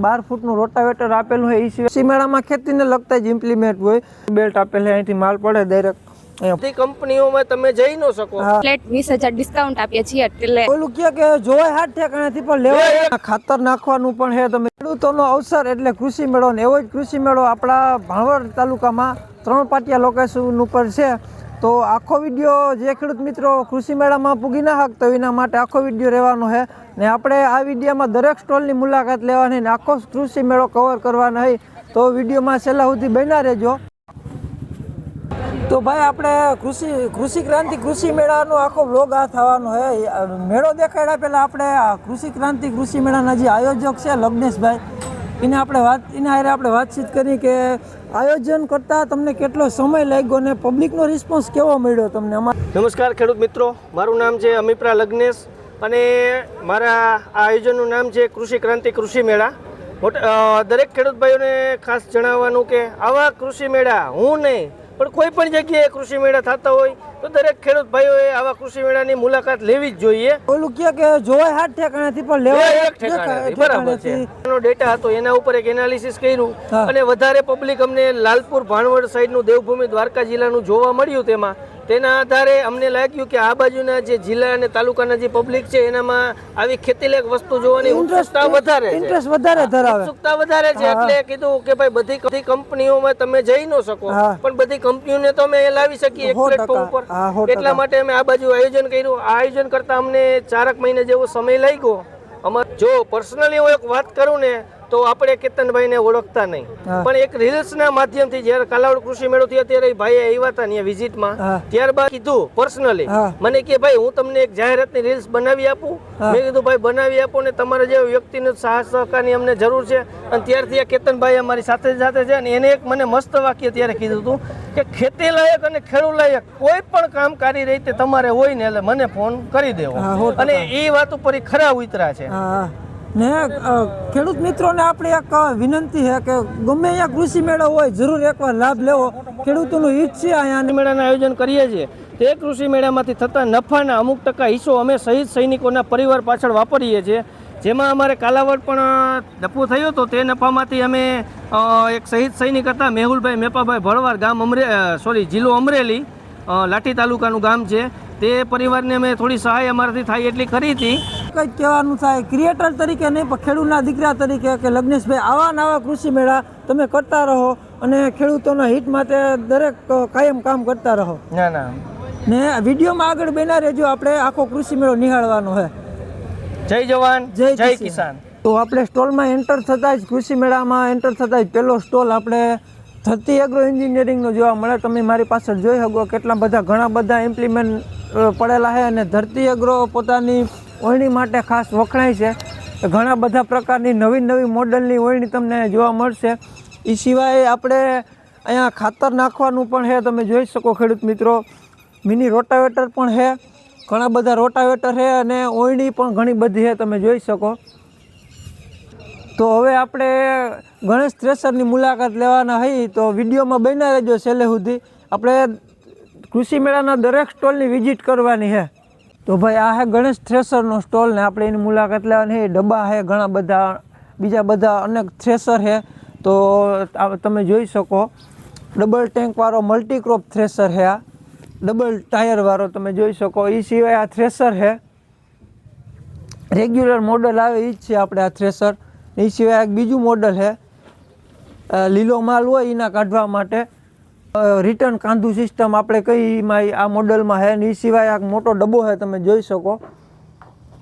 12 ફૂટનું rotavator આપેલું હોય એ સિવાય મેળામાં ખેતીને લગતા જ ઇમ્પ્લિમેન્ટ હોય. બેલ્ટ આપેલ છે, અહીંથી માલ પડે ડાયરેક્ટ. બધી કંપનીઓમાં તમે જઈ ન શકો. ફ્લેટ 20,000 ડિસ્કાઉન્ટ આપીએ છીએ. એટલે ઓલું કે જોવાય હાથ ઠેકાણાથી પણ લેવાય. ખાતર નાખવાનું પણ છે. તમે ખેડૂતોનો અવસર એટલે કૃષિ મેળો ને એવો જ કૃષિ મેળો આપણા ભાણવડ તાલુકામાં 3 પાટિયા લોકેશન ઉપર છે. તો આખો વિડીયો જે ખેડૂત મિત્રો કૃષિ મેળામાં પૂગી ના શકતો એના માટે આખો વિડીયો રહેવાનો છે. ને આપણે આ વિડીયોમાં દરેક સ્ટોલની મુલાકાત લેવાની ને આખો કૃષિ મેળો કવર કરવાનો હોય. તો વિડીયોમાં છેલ્લા સુધી બન્યા રહેજો. તો ભાઈ આપણે કૃષિ ક્રાંતિ કૃષિ મેળાનો આખો વ્લોગ આ થવાનો છે. મેળો દેખાડ્યા પહેલાં આપણે કૃષિ ક્રાંતિ કૃષિ મેળાના જે આયોજક છે લગ્નેશભાઈ એના આપણે વાતચીત કરી કે આયોજન કરતાં તમને કેટલો સમય લાગ્યો ને પબ્લિકનો રિસ્પોન્સ કેવો મળ્યો તમને? નમસ્કાર ખેડૂત મિત્રો, મારું નામ છે અમિપ્રા લગ્નેશ અને મારા આ આયોજનનું નામ છે કૃષિ ક્રાંતિ કૃષિ મેળા. દરેક ખેડૂત ભાઈઓને ખાસ જણાવવાનું કે આવા કૃષિ મેળા હું નહીં પણ કોઈ પણ જગ્યાએ કૃષિ મેળા થતા હોય તો દરેક ખેડૂત ભાઈઓએ આવા કૃષિ મેળાની મુલાકાત લેવી જ જોઈએ. ઓલું કે જોવાય હાથ ઠેકાણાથી પણ લેવાય એક ઠેકાણે. બરાબર છે. એનો ડેટા હતો એના ઉપર એક એનાલિસિસ કર્યું અને વધારે પબ્લિક અમને લાલપુર ભાણવડ સાઈડનું દેવભૂમિ દ્વારકા જિલ્લાનું જોવા મળ્યું. તેના આધારે અમને લાગ્યું કે આ બાજુના જે જિલ્લા અને તાલુકાના જે પબ્લિક છે એનામાં આવી ખેતીલાયક વસ્તુ જોવાની ઉત્સુકતા વધારે છે. એટલે કીધું કે ભાઈ બધી કંપનીઓમાં તમે જઈ ન શકો પણ બધી કંપનીઓને તો અમે લાવી શકીએ એક પ્લેટફોર્મ ઉપર. એટલા માટે અમે આ બાજુ આયોજન કર્યું. આ આયોજન કરતા અમને 4 મહિના જેવો સમય લાગ્યો. જો પર્સનલી હું એક વાત કરું ને તો આપણે કેતનભાઈને ઓળખતા નહીં પણ એક રીલ્સના માધ્યમથી જ્યારે કાલાવડ કૃષિ મેળો થયો ત્યારે ભાઈ આવ્યા હતા ત્યાં વિઝિટમાં. ત્યારબાદ કીધું પર્સનલી મને કે ભાઈ હું તમને એક જાહેરાતની રીલ્સ બનાવી આપું. મેં કીધું ભાઈ બનાવી આપો ને તમારા જેવા વ્યક્તિનો સાહસ સહકારની અમને જરૂર છે. અને ત્યારથી આ કેતનભાઈ અમારી સાથે છે અને એને એક મને મસ્ત વાક્ય ત્યારે કીધું હતું કે ખેતી લાયક અને ખેડૂત લાયક કોઈ પણ કામકારી રીતે તમારે હોય ને એટલે મને ફોન કરી દેવો. અને એ વાત ઉપર ખરા ઉતરા છે. ને ખેડૂત મિત્રોને આપણે એક વિનંતી છે કે ગમે અહીંયા કૃષિ મેળો હોય જરૂર એકવાર લાભ લેવો. ખેડૂતોનું હિત છે. અહીંયા મેળાનું આયોજન કરીએ છીએ તે કૃષિ મેળામાંથી થતા નફાના અમુક ટકા હિસ્સો અમે શહીદ સૈનિકોના પરિવાર પાછળ વાપરીએ છીએ. જેમાં અમારે કાલાવડ પણ નફો થયો હતો. તે નફામાંથી અમે એક શહીદ સૈનિક હતા મેહુલભાઈ મેપાભાઈ ભળવાર, ગામ જિલ્લો અમરેલી, લાઠી તાલુકાનું ગામ છે. તે પરિવારને અમે થોડી સહાય અમારાથી થાય એટલી કરી હતી. કંઈક કહેવાનું થાય ક્રિએટર તરીકે નહીં પણ ખેડૂતના દીકરા તરીકે કે લગ્નેશભાઈ આવા નવા કૃષિ મેળા તમે કરતા રહો અને ખેડૂતોના હિત માટે દરેક કાયમ કામ કરતા રહો. ને વિડીયોમાં આગળ બન્યા રહેજો. આપણે આખો કૃષિ મેળો નિહાળવાનો છે. જય જવાન જય કિસાન. તો આપણે સ્ટોલમાં એન્ટર થતા જ કૃષિ મેળામાં એન્ટર થતા જ પહેલો સ્ટોલ આપણે ધરતી એગ્રો એન્જિનિયરિંગનો જોવા મળે. તમે મારી પાછળ જોઈ શકો કેટલા બધા ઘણા બધા ઇમ્પ્લિમેન્ટ પડેલા છે અને ધરતી એગ્રો પોતાની ઓયણી માટે ખાસ વખણાય છે. ઘણા બધા પ્રકારની નવી મોડલની ઓયણી તમને જોવા મળશે. એ સિવાય આપણે અહીંયા ખાતર નાખવાનું પણ છે. તમે જોઈ શકો ખેડૂત મિત્રો મિની રોટાવેટર પણ છે. ઘણા બધા રોટાવેટર છે અને ઓયણી પણ ઘણી બધી છે. તમે જોઈ શકો. તો હવે આપણે ગણેશ થ્રેસરની મુલાકાત લેવાના હોય તો વિડીયોમાં બન્યા રહેજો છેલ્લે સુધી. આપણે કૃષિ મેળાના દરેક સ્ટોલની વિઝિટ કરવાની છે. તો ભાઈ આ છે ગણેશ થ્રેસરનો સ્ટોલ ને આપણે એની મુલાકાત લેવાની છે. ડબ્બા છે ઘણા બધા, બીજા બધા અનેક થ્રેસર છે. તો તમે જોઈ શકો ડબલ ટેન્કવાળો મલ્ટીક્રોપ થ્રેસર છે. આ ડબલ ટાયરવાળો તમે જોઈ શકો. એ સિવાય આ થ્રેસર છે રેગ્યુલર મોડલ આવે એ જ છે આપણે આ થ્રેસર. એ સિવાય એક બીજું મોડલ છે લીલો માલ હોય એના કાઢવા માટે રિટર્ન કાંધું સિસ્ટમ આપણે કઈ આ મોડલમાં છે. એ સિવાય આ મોટો ડબ્બો છે તમે જોઈ શકો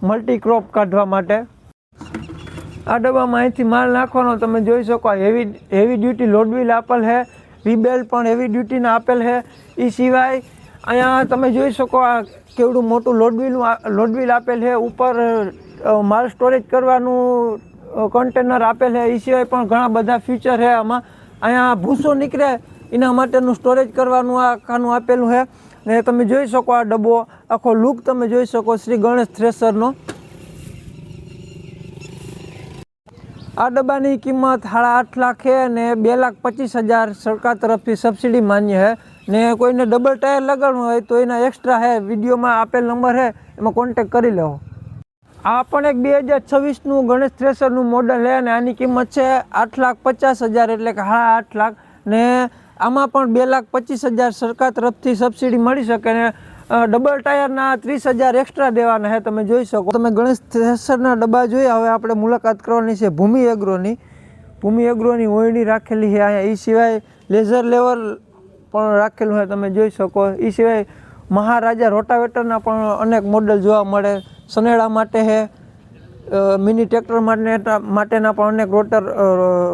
મલ્ટીક્રોપ કાઢવા માટે. આ ડબ્બામાં અહીંથી માલ નાખવાનો તમે જોઈ શકો. હેવી ડ્યુટી લોડવીલ આપેલ છે. રીબેલ પણ હેવી ડ્યુટીના આપેલ છે. એ સિવાય અહીંયા તમે જોઈ શકો આ કેવડું મોટું લોડવીલ આપેલ છે. ઉપર માલ સ્ટોરેજ કરવાનું કન્ટેનર આપેલ છે. એ સિવાય પણ ઘણા બધા ફીચર છે આમાં. અહીંયા ભૂસો નીકળે એના માટેનું સ્ટોરેજ કરવાનું આ ખાનું આપેલું છે. ને તમે જોઈ શકો આ ડબ્બો આખો લુક તમે જોઈ શકો શ્રી ગણેશ થ્રેસરનો. આ ડબ્બાની કિંમત 8.5 લાખ છે અને 2,25,000 સરકાર તરફથી સબસિડી માન્ય છે. ને કોઈને ડબલ ટાયર લગાડવું હોય તો એના એક્સ્ટ્રા છે. વિડીયોમાં આપેલ નંબર છે એમાં કોન્ટેક કરી લેવો. આ પણ એક 2026નું ગણેશ થ્રેસરનું મોડલ છે અને આની કિંમત છે 8,50,000 એટલે કે 8 લાખ ને આમાં પણ 2,25,000 સરકાર તરફથી સબસિડી મળી શકે ને ડબલ ટાયરના 30,000 એક્સ્ટ્રા દેવાના છે. તમે જોઈ શકો. તમે ગણેશ થ્રેસરના ડબ્બા જોયા. હવે આપણે મુલાકાત કરવાની છે ભૂમિ એગ્રોની. ભૂમિ એગ્રોની ઓયડી રાખેલી છે અહીંયા. એ સિવાય લેઝર લેવલ પણ રાખેલું છે, તમે જોઈ શકો. એ સિવાય મહારાજા રોટાવેટરના પણ અનેક મોડલ જોવા મળે. સનેડા માટે છે, મિની ટ્રેક્ટર માટેના પણ અનેક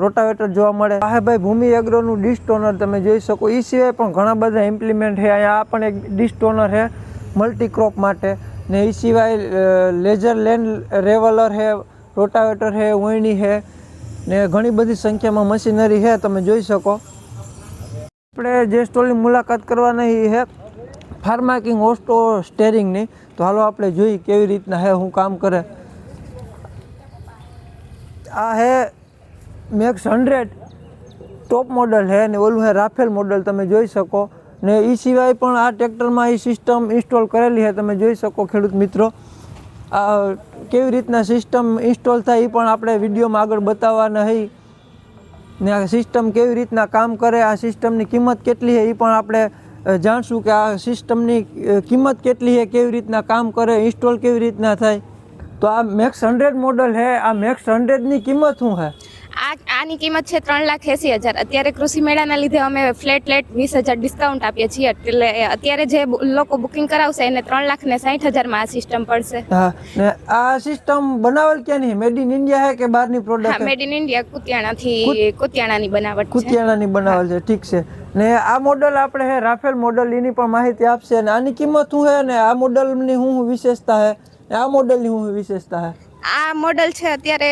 રોટાવેટર જોવા મળે. આ ભાઈ ભૂમિ એગ્રોનું ડિસ્ટોનર તમે જોઈ શકો. એ સિવાય પણ ઘણા બધા ઇમ્પ્લિમેન્ટ છે અહીંયા. આ પણ એક ડિસ્ટોનર છે મલ્ટીક્રોપ માટે ને. એ સિવાય લેઝર લેન્ડ રેવલર છે, રોટાવેટર છે, ઓયણી છે ને ઘણી બધી સંખ્યામાં મશીનરી છે, તમે જોઈ શકો. આપણે જે સ્ટોલની મુલાકાત કરવાની છે ફાર્માકિંગ ઓસ્ટો સ્ટેરિંગની, તો હાલો આપણે જોઈએ કેવી રીતના હે, શું કામ કરે. આ હે મેક્સ 100 ટોપ મોડલ છે ને ઓલું હે રાફેલ મોડલ, તમે જોઈ શકો. ને એ સિવાય પણ આ ટ્રેક્ટરમાં એ સિસ્ટમ ઇન્સ્ટોલ કરેલી છે, તમે જોઈ શકો ખેડૂત મિત્રો. આ કેવી રીતના સિસ્ટમ ઇન્સ્ટોલ થાય એ પણ આપણે વિડીયોમાં આગળ બતાવવાના છે ને. આ સિસ્ટમ કેવી રીતના કામ કરે, આ સિસ્ટમની કિંમત કેટલી છે એ પણ આપણે જાણશું કે આ સિસ્ટમની કિંમત કેટલી છે, કેવી રીતના કામ કરે, ઇન્સ્ટોલ કેવી રીતના થાય. તો આ મેક્સ 100 મોડલ છે. આ મેક્સ 100ની કિંમત શું છે? આની કિંમત છે 3,80,000. અત્યારે કૃષિ મેળાના લીધે અમે ફ્લેટ 20,000 ડિસ્કાઉન્ટ આપીએ છીએ. એટલે અત્યારે જે લોકો બુકિંગ કરાવશે એને 3,60,000 આ સિસ્ટમ પડશે. હા, ને આ સિસ્ટમ બનાવેલ ક્યાંની? મેડ ઇન ઇન્ડિયા છે કે બહારની પ્રોડક્ટ? હા, મેડ ઇન ઇન્ડિયા, કુતિયાણાની બનાવટ છે. કુતિયાણાની બનાવેલ છે, ઠીક છે. ને આ મોડલ આપણે છે રાફેલ મોડલ, એની પણ માહિતી આપશે. અને આની કિંમત શું છે ને આ મોડલની શું વિશેષતા છે, આ મોડલની શું વિશેષતા છે? આ મોડલ છે અત્યારે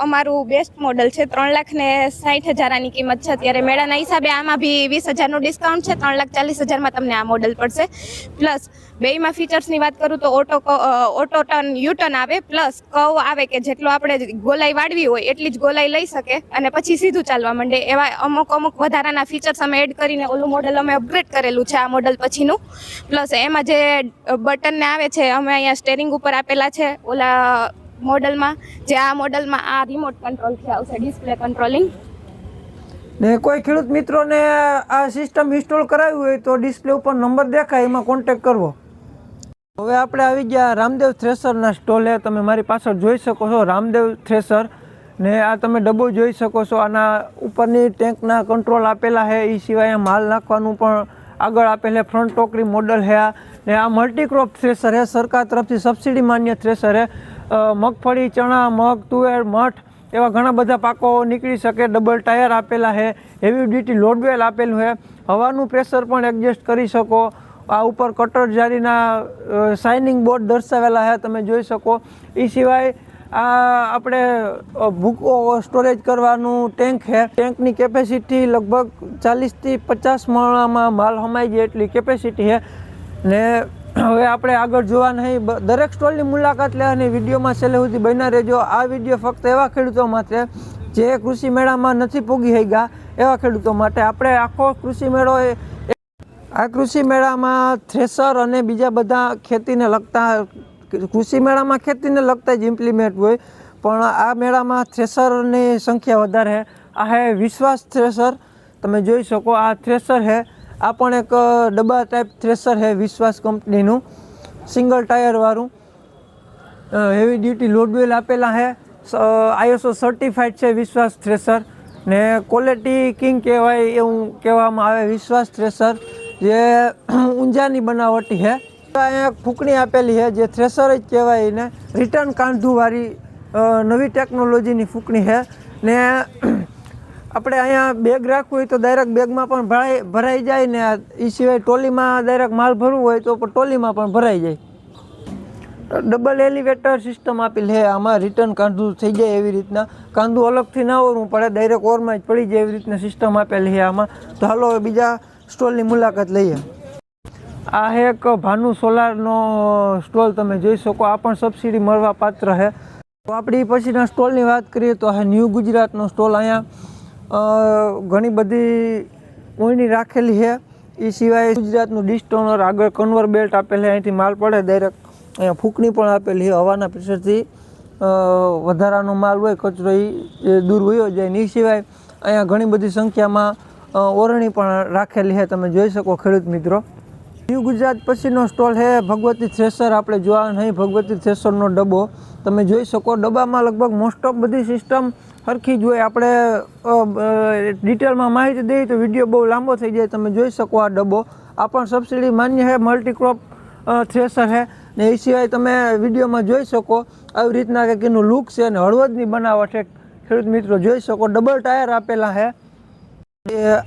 અમારું બેસ્ટ મોડલ છે. 3,60,000 આની કિંમત છે અત્યારે. મેળાના હિસાબે આમાં બી 20,000નું ડિસ્કાઉન્ટ છે. 3,40,000માં તમને આ મોડલ પડશે. પ્લસ બેયમાં ફીચર્સની વાત કરું તો ઓટો ટર્ન યુટર્ન આવે, પ્લસ કર્વ આવે કે જેટલો આપણે ગોલાઈ વાળવી હોય એટલી જ ગોલાઈ લઈ શકે અને પછી સીધું ચાલવા માંડે. એવા અમુક વધારાના ફીચર્સ અમે એડ કરીને ઓલું મોડલ અમે અપગ્રેડ કરેલું છે આ મોડલ પછીનું. પ્લસ એમાં જે બટનને આવે છે અમે અહીંયા સ્ટેરિંગ ઉપર આપેલા છે. ઓલા મોડલમાં જે આ મોડલમાં આ રિમોટ કંટ્રોલથી આવશે, ડિસ્પ્લે કંટ્રોલિંગ. ને કોઈ ખેડૂત મિત્રોને આ સિસ્ટમ ઇન્સ્ટોલ કરાવી હોય તો ડિસ્પ્લે ઉપર નંબર દેખાય, એમાં કોન્ટેક્ટ કરવો. હવે આપણે આવી ગયા રામદેવ થ્રેસરના સ્ટોલે. તમે મારી પાછળ જોઈ શકો છો રામદેવ થ્રેસર ને. આ તમે ડબ્બો જોઈ શકો છો. આના ઉપરની ટેન્કના કંટ્રોલ આપેલા છે. એ સિવાય માલ નાખવાનું પણ આગળ આપેલ છે. ફ્રન્ટ ટોકરી મોડલ છે આ. ને આ મલ્ટીક્રોપ થ્રેસર છે, સરકાર તરફથી સબસિડી માન્ય થ્રેસર છે. મગફળી, ચણા, મગ, તુવેર, મઠ એવા ઘણા બધા પાકો નીકળી શકે. ડબલ ટાયર આપેલા છે, હેવી ડ્યુટી લોડવેલ આપેલું છે. હવાનું પ્રેશર પણ એડજસ્ટ કરી શકો. આ ઉપર કટર જારીના શાઇનિંગ બોર્ડ દર્શાવેલા છે, તમે જોઈ શકો. એ સિવાય આ આપણે ભૂકો સ્ટોરેજ કરવાનું ટેન્ક છે. ટેન્કની કેપેસિટી લગભગ 40થી 50 મણમાં માલ સમાઈ જાય એટલી કેપેસિટી છે. ને હવે આપણે આગળ જોવા નહીં, દરેક સ્ટોલની મુલાકાત લેવાની. વિડીયોમાં છેલ્લે સુધી બન્યા રહેજો. આ વિડીયો ફક્ત એવા ખેડૂતો માટે જે કૃષિ મેળામાં નથી પૂગી શક્યા એવા ખેડૂતો માટે. આપણે આખો કૃષિ મેળો આ કૃષિ મેળામાં થ્રેસર અને બીજા બધા ખેતીને લગતા, કૃષિ મેળામાં ખેતીને લગતા જ ઇમ્પ્લિમેન્ટ હોય, પણ આ મેળામાં થ્રેસરની સંખ્યા વધારે છે. આ છે વિશ્વાસ થ્રેસર, તમે જોઈ શકો. આ થ્રેસર છે, આ પણ એક ડબ્બા ટાઈપ થ્રેસર છે વિશ્વાસ કંપનીનું, સિંગલ ટાયરવાળું. હેવી ડ્યુટી લોડવેલ આપેલા છે. ISO સર્ટિફાઈડ છે વિશ્વાસ થ્રેસર ને. ક્વોલિટી કિંગ કહેવાય એવું કહેવામાં આવે વિશ્વાસ થ્રેસર, જે ઊંઝાની બનાવટી છે. અહીંયા ફૂંકણી આપેલી છે જે થ્રેસર જ કહેવાય ને. રિટર્ન કાંધુવાળી નવી ટેકનોલોજીની ફૂંકણી છે. ને આપણે અહીંયા બેગ રાખવું હોય તો ડાયરેક્ટ બેગમાં પણ ભરાઈ જાય ને. એ સિવાય ટોલીમાં ડાયરેક્ટ માલ ભરવું હોય તો ટોલીમાં પણ ભરાઈ જાય. ડબલ એલિવેટર સિસ્ટમ આપેલી છે આમાં. રિટર્ન કાંધું થઈ જાય એવી રીતના, કાંધું અલગથી ના ઓરવું પડે, ડાયરેક્ટ ઓરમાં જ પડી જાય એવી રીતના સિસ્ટમ આપેલી છે આમાં. તો હાલો હવે બીજા સ્ટોલની મુલાકાત લઈએ. આ એક ભાનુ સોલારનો સ્ટોલ, તમે જોઈ શકો. આ પણ સબસિડી મળવા પાત્ર છે. તો આપણી પછીના સ્ટોલની વાત કરીએ તો આ ન્યૂ ગુજરાતનો સ્ટોલ. અહીંયા ઘણી બધી ઓયણી રાખેલી છે. એ સિવાય ગુજરાતનું ડિસ્ટોનર, આગળ કન્વર બેલ્ટ આપેલ છે, અહીંથી માલ પડે ડાયરેક્ટ. અહીંયા ફૂંકણી પણ આપેલી છે હવાના પ્રેશરથી વધારાનો માલ હોય કચરો એ દૂર વયો જાય. ને એ સિવાય અહીંયા ઘણી બધી સંખ્યામાં ઓરણી પણ રાખેલી છે, તમે જોઈ શકો ખેડૂત મિત્રો. ન્યૂ ગુજરાત પછીનો સ્ટોલ છે ભગવતી થ્રેસર. આપણે જોવા નહીં ભગવતી થ્રેસરનો ડબ્બો તમે જોઈ શકો. ડબ્બામાં લગભગ મોસ્ટ ઓફ બધી સિસ્ટમ સરખી જ હોય. આપણે ડિટેલમાં માહિતી દઈએ તો વિડીયો બહુ લાંબો થઈ જાય. તમે જોઈ શકો આ ડબ્બો આ પણ સબસિડી માન્ય છે, મલ્ટીક્રોપ થ્રેસર છે. ને એ સિવાય તમે વિડીયોમાં જોઈ શકો આવી રીતના કંઈક એનું લુક છે અને હળવદની બનાવટ છે. ખેડૂત મિત્રો જોઈ શકો ડબલ ટાયર આપેલા છે.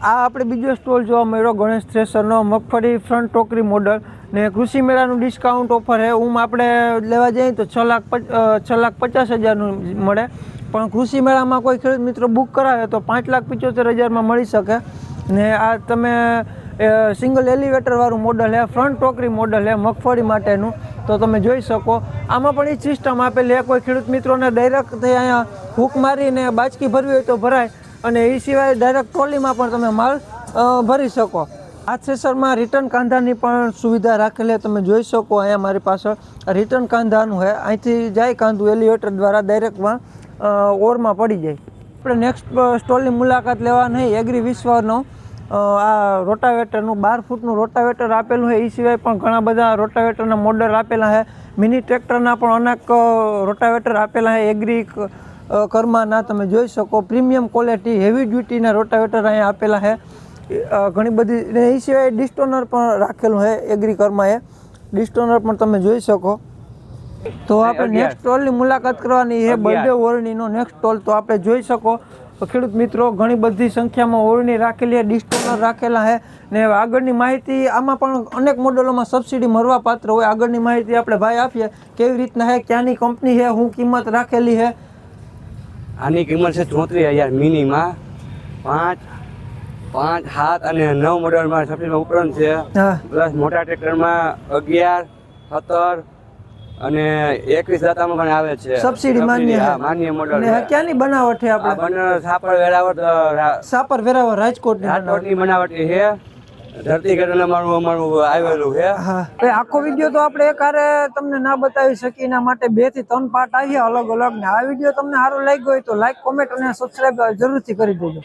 આ આપણે બીજો સ્ટોલ જોવા મળ્યો ગણેશ થ્રેસરનો મગફળી ફ્રન્ટ ટોકરી મોડલ ને કૃષિ મેળાનું ડિસ્કાઉન્ટ ઓફર છે. આપણે લેવા જઈએ તો 6,50,000નું મળે, પણ કૃષિ મેળામાં કોઈ ખેડૂત મિત્રો બુક કરાવે તો 5,75,000માં મળી શકે. ને આ તમે સિંગલ એલિવેટરવાળું મોડલ છે, ફ્રન્ટ ટોકરી મોડલ છે મગફળી માટેનું. તો તમે જોઈ શકો આમાં પણ એ સિસ્ટમ આપેલી છે. કોઈ ખેડૂત મિત્રોને ડાયરેક્ટ અહીંયા હૂક મારીને બાચકી ભરવી હોય તો ભરાય, અને એ સિવાય ડાયરેક્ટ ટ્રોલીમાં પણ તમે માલ ભરી શકો. આ થ્રેસરમાં રિટર્ન કાંધાની પણ સુવિધા રાખેલી તમે જોઈ શકો. અહીંયા મારી પાસે રિટર્ન કાંધાનું છે, અહીંથી જાય કાંધું એલિવેટર દ્વારા ડાયરેક્ટમાં ઓરમાં પડી જાય. આપણે નેક્સ્ટ સ્ટોલની મુલાકાત લેવા નહીં એગ્રી વિશ્વનો આ રોટાવેટરનું 12 ફૂટનું રોટાવેટર આપેલું છે. એ સિવાય પણ ઘણા બધા રોટાવેટરના મોડલ આપેલા છે. મિની ટ્રેક્ટરના પણ અનેક રોટાવેટર આપેલા છે એગ્રી કર્માના. તમે જોઈ શકો પ્રીમિયમ ક્વોલિટી હેવી ડ્યુટીના રોટાવેટર અહીંયા આપેલા છે ઘણી બધી. ને એ સિવાય ડિસ્ટોનર પણ રાખેલું છે એગ્રી કર્માએ. ડિસ્ટોનર પણ તમે જોઈ શકો. તો આપણે નેક્સ્ટ સ્ટોલની મુલાકાત કરવાની છે બર્થડે ઓરણીનો નેક્સ્ટ સ્ટોલ. તો આપણે જોઈ શકો ખેડૂત મિત્રો ઘણી બધી સંખ્યામાં ઓરણી રાખેલી છે, ડિસ્ટોનર રાખેલા છે. ને આગળની માહિતી આમાં પણ અનેક મોડલોમાં સબસિડી મળવા પાત્ર હોય. આગળની માહિતી આપણે ભાઈ આપીએ કેવી રીતના છે, ક્યાંની કંપની છે, શું કિંમત રાખેલી છે. આની કિંમત છે 34,000 મિનીમાં 5, 7 અને 9 મોડલમાં સબસિડીમાં ઉપરાંત છે. પ્લસ મોટા ટ્રેક્ટરમાં 11, 17 અને 21 દાતામાં પણ આવે છે. સબસિડી માન્ય મોડલ. ને ક્યાંની બનાવટ છે આપણે? બને સાપર વેરાવળ રાજકોટની બનાવટ છે. ધરતી ઘટના અમારું આવેલું છે. હા, આખો વિડીયો તો આપણે એકારે તમને ના બતાવી શકીએ, એના માટે 2 થી 3 પાર્ટ આવ્યા અલગ અલગ. ને આ વિડીયો તમને સારો લાગ્યો હોય તો લાઈક, કોમેન્ટ અને સબસ્ક્રાઈબ જરૂરથી કરી દેજો.